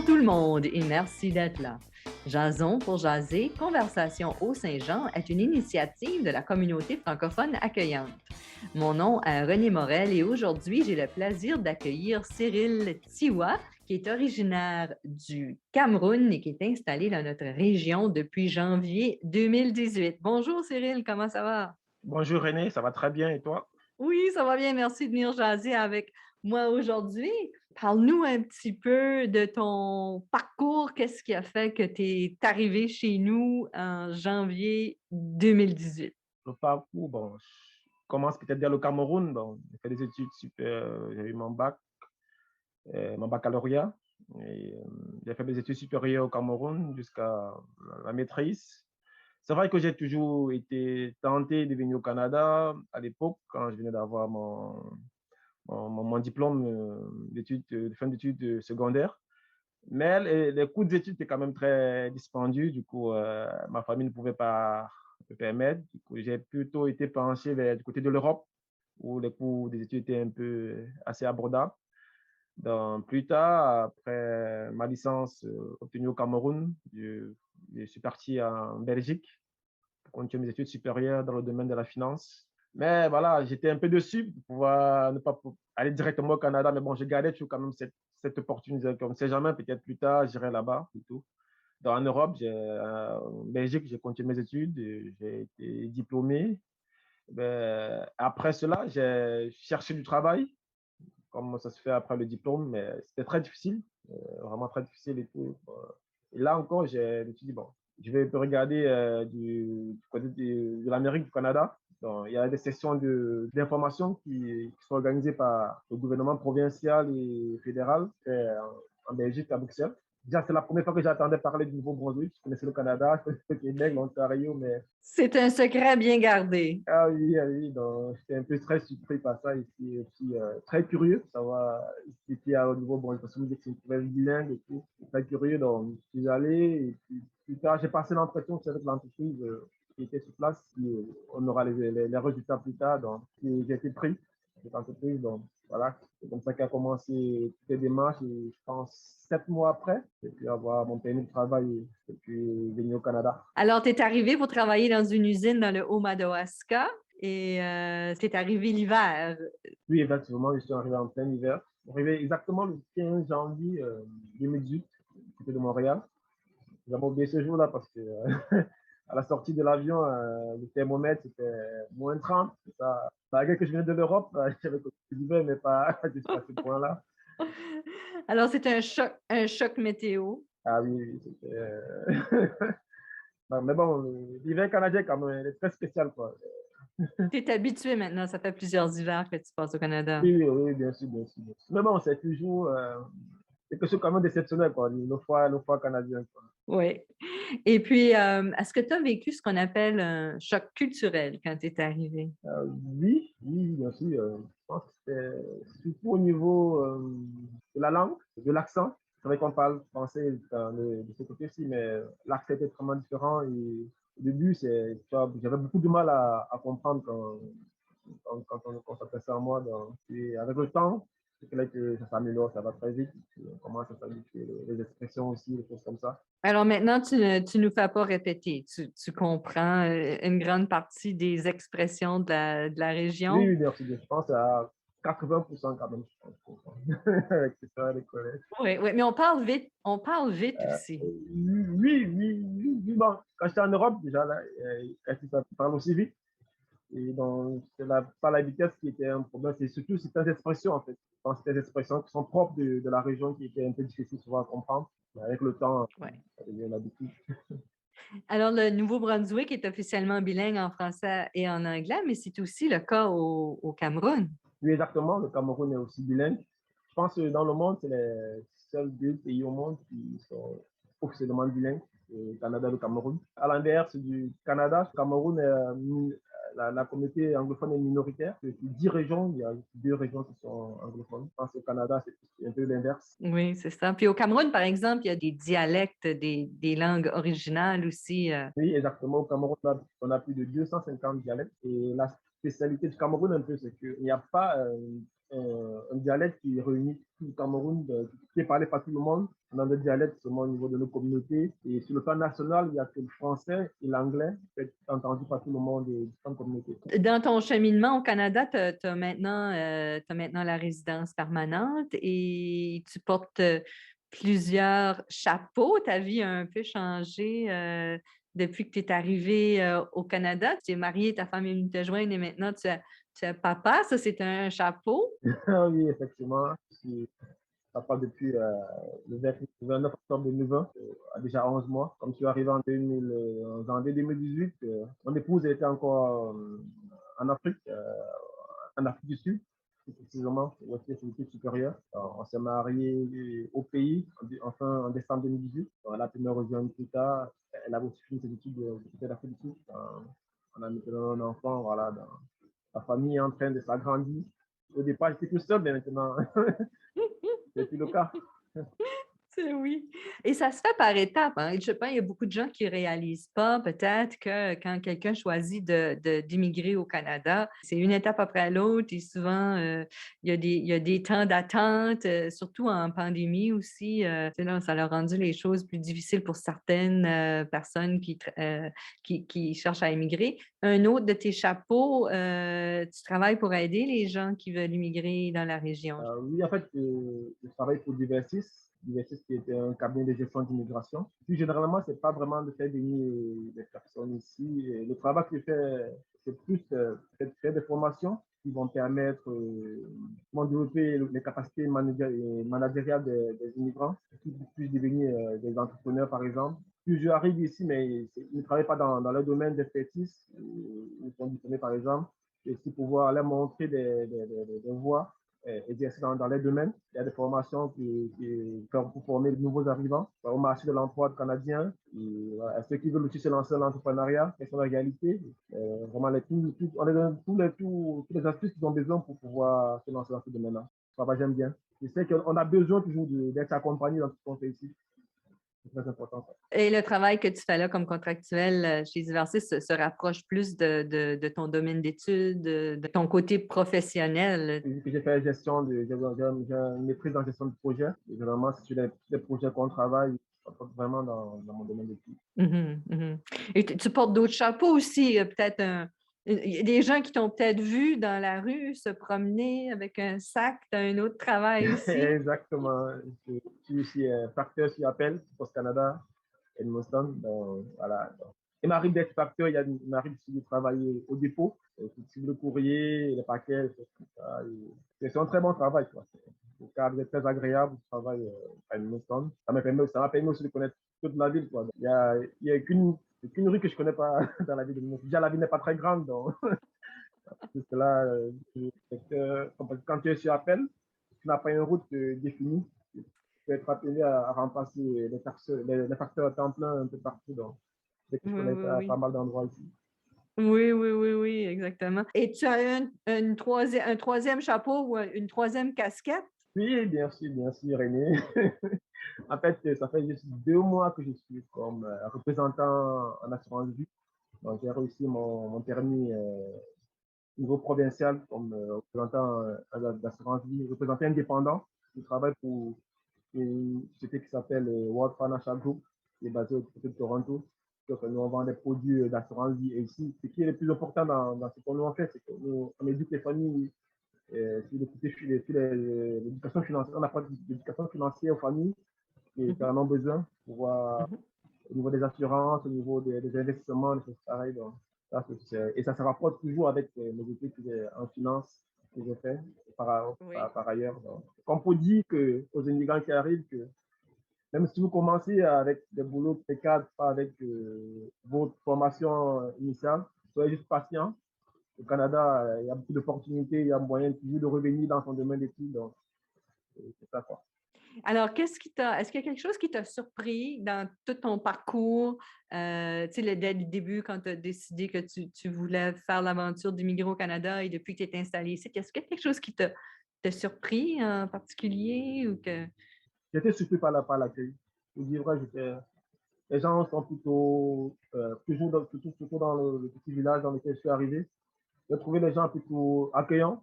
tout le monde et merci d'être là. Jason pour jaser, Conversation au Saint-Jean est une initiative de la communauté francophone accueillante. Mon nom est René Morel et aujourd'hui, j'ai le plaisir d'accueillir Cyril Tiwa, qui est originaire du Cameroun et qui est installé dans notre région depuis janvier 2018. Bonjour Cyril, comment ça va? Bonjour René, ça va très bien et toi? Oui, ça va bien. Merci de venir jaser avec moi aujourd'hui. Parle-nous un petit peu de ton parcours. Qu'est-ce qui a fait que tu es arrivé chez nous en janvier 2018? Le parcours, bon, je commence peut-être dès le Cameroun. Bon, j'ai fait des études super, j'ai eu mon baccalauréat. Et, j'ai fait mes études supérieures au Cameroun jusqu'à la maîtrise. C'est vrai que j'ai toujours été tenté de venir au Canada à l'époque, quand je venais d'avoir mon diplôme d'études, de fin d'études secondaires. Mais les coûts des études étaient quand même très dispendieux. Du coup, ma famille ne pouvait pas me permettre. Du coup, j'ai plutôt été penché vers du côté de l'Europe, où les coûts des études étaient un peu assez abordables. Donc, plus tard, après ma licence obtenue au Cameroun, je suis parti en Belgique pour continuer mes études supérieures dans le domaine de la finance. Mais voilà, j'étais un peu déçu de pouvoir ne pas aller directement au Canada. Mais bon, je gardais toujours quand même cette opportunité. Comme on ne sait jamais, peut-être plus tard, j'irai là-bas et tout. En Europe, en Belgique, j'ai continué mes études, j'ai été diplômé. Ben, après cela, j'ai cherché du travail, comme ça se fait après le diplôme, mais c'était très difficile, vraiment très difficile et tout. Et là encore, je me suis dit, bon, je vais regarder du côté de l'Amérique, du Canada. Donc, il y a des sessions d'information qui sont organisées par le gouvernement provincial et fédéral en Belgique, à Bruxelles. Déjà, c'est la première fois que j'entendais parler du Nouveau-Brunswick. Je connaissais le Canada, je connaissais le Québec, l'Ontario, mais C'est un secret bien gardé. ah oui, ah oui, donc j'étais un peu très surpris par ça et puis très curieux de savoir ce qu'il y a au niveau, bon, parce que vous dites que c'est une province bilingue et tout, très curieux, donc je suis allé et puis plus tard, j'ai passé l'entretien aussi avec l'entreprise qui était sur place, puis, on aura les résultats plus tard, donc j'ai été pris cette entreprise, donc voilà, c'est comme ça qu'a commencé toutes les démarches et je pense 7 mois après, j'ai pu avoir mon permis de travail et puis venir au Canada. Alors, tu es arrivé pour travailler dans une usine dans le Haut-Madawaska et tu es arrivé l'hiver. Oui, effectivement, je suis arrivé en plein hiver. Je suis arrivé exactement le 15 janvier 2018, côté de Montréal. J'avais oublié ce jour-là parce que à la sortie de l'avion, le thermomètre c'était -30. Ça, malgré que je venais de l'Europe, j'avais connu l'hiver, mais pas jusqu'à ce point-là. Alors, c'est un choc météo. Ah oui, oui, c'était. Non, mais bon, l'hiver canadien, quand même, il est très spécial, quoi. Tu es habitué maintenant, ça fait plusieurs hivers que tu passes au Canada. Oui, oui, oui, bien sûr, bien sûr, bien sûr. Mais bon, c'est toujours quelque chose quand même d'exceptionnel, quoi, le foie canadien, quoi. Oui. Et puis, est-ce que tu as vécu ce qu'on appelle un choc culturel quand tu es arrivé? Oui, oui, bien sûr. Je pense que c'était surtout au niveau de la langue, de l'accent. C'est vrai qu'on parle français de ce côté-ci, mais l'accent était vraiment différent. Et au début, j'avais beaucoup de mal à comprendre quand on s'adressait à moi. Donc, et avec le temps, c'est clair que ça s'améliore, ça va très vite. On commence à s'habituer, les expressions aussi, les choses comme ça. Alors maintenant, tu ne nous fais pas répéter. Tu comprends une grande partie des expressions de la Oui, région? oui, merci bien. Je pense à 80% quand même, je pense, avec ça, les collègues. Oui, oui, mais on parle vite aussi. Oui, oui, oui, oui. Bon, quand j'étais en Europe, déjà, là, ça parle aussi vite. Et donc, pas la vitesse qui était un problème, c'est surtout certaines expressions, en fait. Je pense que des expressions qui sont propres de la région qui étaient un peu difficiles souvent à comprendre. Mais avec le temps, Ouais. ça devient l'habitude. Alors, le Nouveau-Brunswick est officiellement bilingue en français et en anglais, mais c'est aussi le cas au Cameroun. Oui, exactement. Le Cameroun est aussi bilingue. Je pense que dans le monde, c'est les seuls deux pays au monde qui sont officiellement bilingues, le Canada et le Cameroun. À l'inverse du Canada, le Cameroun, la communauté anglophone est minoritaire. Sur 10 régions, il y a 2 régions qui sont anglophones. Je pense qu'au Canada, c'est un peu l'inverse. Oui, c'est ça. Puis au Cameroun, par exemple, il y a des dialectes, des langues originales aussi. Oui, exactement. Au Cameroun, on a plus de 250 dialectes. Et spécialité du Cameroun un peu, c'est qu'il n'y a pas un dialecte qui réunit tout le Cameroun, qui est parlé par tout le monde. On a des dialectes seulement au niveau de nos communautés. Et sur le plan national, il n'y a que le français et l'anglais qui est entendu par tout le monde et différentes communautés. Dans ton cheminement au Canada, tu as maintenant la résidence permanente et tu portes plusieurs chapeaux. Ta vie a un peu changé depuis que tu es arrivé au Canada. Tu es marié, ta femme est venue te joindre et maintenant tu es papa. Ça, c'est un chapeau. Oui, effectivement. Je suis papa depuis le 29 octobre 2020, déjà 11 mois. Comme je suis arrivé en janvier 2018, mon épouse était encore en Afrique, en Afrique du Sud, plus précisément, au études supérieures. On s'est mariés au pays, enfin en décembre 2018. Elle a pu me rejoindre plus tard. Elle avait aussi fini ses études de l'Afrique du Sud. On a maintenant un enfant, voilà, la famille est en train de s'agrandir. Au départ, j'étais tout seul, mais maintenant, c'est plus le cas. Oui. Et ça se fait par étapes. Hein. Je pense qu'il y a beaucoup de gens qui ne réalisent pas peut-être que quand quelqu'un choisit d'immigrer au Canada, c'est une étape après l'autre et souvent, il y a des temps d'attente, surtout en pandémie aussi. Là, ça a rendu les choses plus difficiles pour certaines personnes qui cherchent à immigrer. Un autre de tes chapeaux, tu travailles pour aider les gens qui veulent immigrer dans la région. Oui, en fait, je travaille pour Diversis. Diversis qui était un cabinet de gestion d'immigration. Puis généralement, c'est pas vraiment de faire venir les personnes ici. Et le travail que je fais, c'est plus de faire des formations qui vont permettre de développer les capacités managériales des immigrants, qui puissent devenir des entrepreneurs, par exemple. Puis je arrive ici, mais ils ne travaillent pas dans le domaine d'expertise. Ils sont diplômés, par exemple, et aussi pouvoir leur montrer des voies exercer dans les domaines. Il y a des formations pour former de nouveaux arrivants au marché de l'emploi canadien. Et voilà, ceux qui veulent aussi se lancer dans l'entrepreneuriat, quelles sont les réalités. Vraiment, on est dans tous les astuces qu'ils ont besoin pour pouvoir se lancer dans ce domaine-là. Ça va, j'aime bien. Je sais qu'on a besoin toujours d'être accompagné dans tout ce qu'on fait ici. C'est très important. Ça. Et le travail que tu fais là comme contractuel chez Diversis se rapproche plus de ton domaine d'études, de ton côté professionnel. J'ai fait gestion, j'ai une maîtrise en gestion de projet. Et vraiment, c'est sur les projets qu'on travaille, vraiment dans mon domaine d'études. Et tu portes d'autres chapeaux aussi, peut-être il y a des gens qui t'ont peut-être vu dans la rue se promener avec un sac, tu as un autre travail aussi. Exactement. Je suis aussi facteur sur appel, Post Canada, Edmonton. Voilà. Il m'arrive d'être facteur, il m'arrive aussi de travailler au dépôt, sur le courrier, les paquets, tout ça. C'est un très bon travail. Le cadre est très agréable, je travaille à Edmonton. Ça m'a permis aussi de connaître toute la ville. Quoi. Il y a qu'une rue que je ne connais pas dans la ville de Edmonton. Déjà, la ville n'est pas très grande, donc c'est là, quand tu es sur appel, tu n'as pas une route définie. Tu peux être appelé à remplacer les facteurs à temps plein un peu partout. Donc, je connais pas mal d'endroits ici. Oui, exactement. Et tu as un troisième chapeau ou une troisième casquette? Oui, bien sûr, René. En fait, ça fait juste 2 mois que je suis comme représentant en assurance vie. Donc, j'ai réussi mon permis niveau provincial comme représentant d'assurance vie, représentant indépendant. Je travaille pour une société qui s'appelle World Financial Group, qui est basée au côté de Toronto. Donc, nous, on vend des produits d'assurance vie. Et ici, ce qui est le plus important dans ce qu'on nous fait, c'est qu'on éduque les familles sur l'éducation financière. On apporte l'éducation financière aux familles qui en ont besoin pour voir au niveau des assurances, au niveau des investissements, des choses pareilles. Donc, et ça se rapporte toujours avec mes études en finance que j'ai fait par ailleurs. Donc, on peut dire aux immigrants qui arrivent que même si vous commencez avec des boulots précaires, pas avec votre formation initiale, soyez juste patient. Au Canada, il y a beaucoup d'opportunités, il y a moyen toujours de revenir dans son domaine d'études. Donc, c'est ça quoi. Alors, est-ce qu'il y a quelque chose qui t'a surpris dans tout ton parcours, dès le début, quand tu as décidé que tu voulais faire l'aventure d'immigrer au Canada et depuis que tu es installé ici, est-ce qu'il y a quelque chose qui t'a surpris en particulier ou que... J'étais surpris par l'accueil. Pour dire vrai, les gens sont plutôt, surtout dans le petit village dans lequel je suis arrivé, J'ai trouvé les gens plutôt accueillants.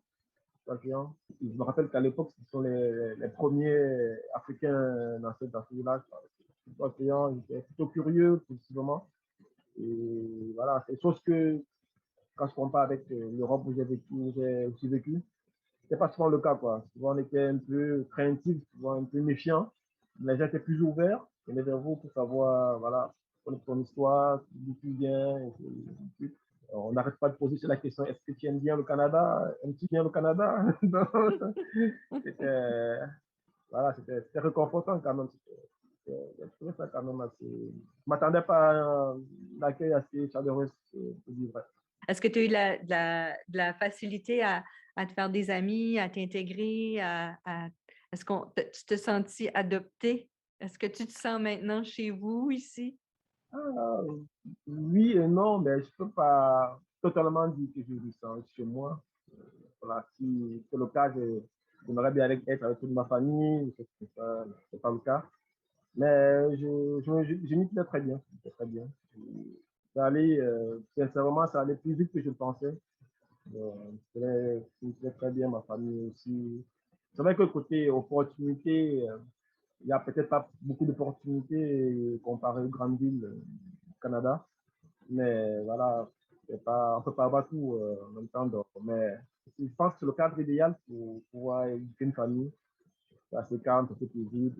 Accueillants. Je me rappelle qu'à l'époque, ce sont les premiers Africains dans ce village. Plutôt accueillants, ils étaient plutôt curieux, possiblement. Et voilà, c'est chose que quand je compare avec l'Europe où j'ai aussi vécu, c'était pas souvent le cas, quoi. Souvent, on était un peu craintif, souvent un peu méfiant. Les gens étaient plus ouverts, ils venaient vers vous pour savoir, voilà, ton histoire, d'où tu viens. On n'arrête pas de poser sur la question, est-ce que tu aimes bien le Canada? Aimes-tu bien le Canada? C'était, voilà, c'était réconfortant quand même. Je trouvais ça quand même assez. Je ne m'attendais pas à un accueil assez chaleureux, pour dire vrai. Est-ce que tu as eu de la facilité à te faire des amis, à t'intégrer, est-ce tu te sentis adopté? Est-ce que tu te sens maintenant chez vous ici? Ah, oui et non, mais je ne peux pas totalement dire que je vis ça chez moi. Voilà, si c'est le cas, j'aimerais bien être avec toute ma famille, c'est pas le cas. Mais je m'y plais très bien. Très bien. Ça allait, sincèrement, ça allait plus vite que je pensais. Je m'y plais très bien, ma famille aussi. C'est vrai que côté opportunité, il n'y a peut-être pas beaucoup d'opportunités comparé aux grandes villes du Canada. Mais voilà, on ne peut pas avoir tout en même temps. Donc, mais je pense que c'est le cadre idéal pour pouvoir éduquer une famille. C'est assez calme, c'est paisible.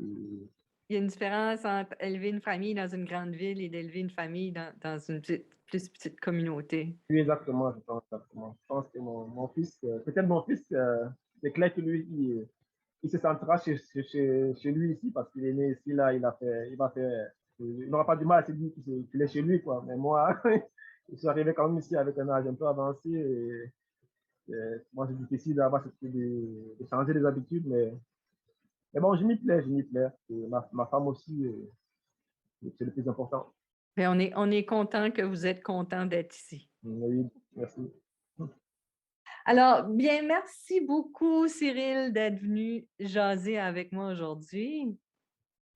Il y a une différence entre élever une famille dans une grande ville et d'élever une famille dans une plus petite communauté. Oui, exactement, je pense, exactement. Je pense que mon fils, peut-être mon fils, c'est clair que lui, il se sentira chez lui ici parce qu'il est né ici, là, il va faire, il n'aura pas du mal à se dire qu'il est chez lui, quoi. Mais moi, je suis arrivé quand même ici avec un âge un peu avancé et moi, c'est difficile de changer les habitudes, mais bon, je m'y plais, je m'y plais. Et ma femme aussi, c'est le plus important. Et on est content que vous êtes content d'être ici. Oui, merci. Alors, bien, merci beaucoup, Cyril, d'être venu jaser avec moi aujourd'hui.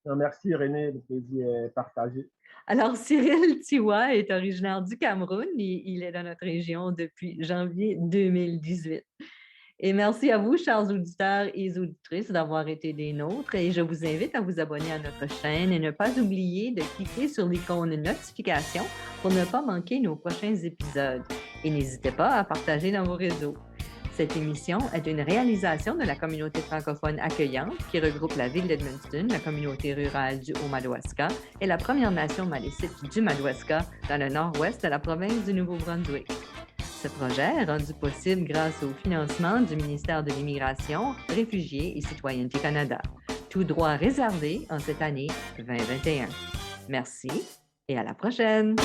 Merci, René, le plaisir est partagé. Alors, Cyril Tiwa est originaire du Cameroun et il est dans notre région depuis janvier 2018. Et merci à vous, chers auditeurs et auditrices, d'avoir été des nôtres. Et je vous invite à vous abonner à notre chaîne et ne pas oublier de cliquer sur l'icône notification pour ne pas manquer nos prochains épisodes. Et n'hésitez pas à partager dans vos réseaux. Cette émission est une réalisation de la communauté francophone accueillante qui regroupe la ville d'Edmundston, la communauté rurale du Haut-Madawaska et la Première Nation malécite du Madawaska dans le nord-ouest de la province du Nouveau-Brunswick. Ce projet est rendu possible grâce au financement du ministère de l'Immigration, Réfugiés et Citoyenneté Canada. Tout droit réservé en cette année 2021. Merci et à la prochaine!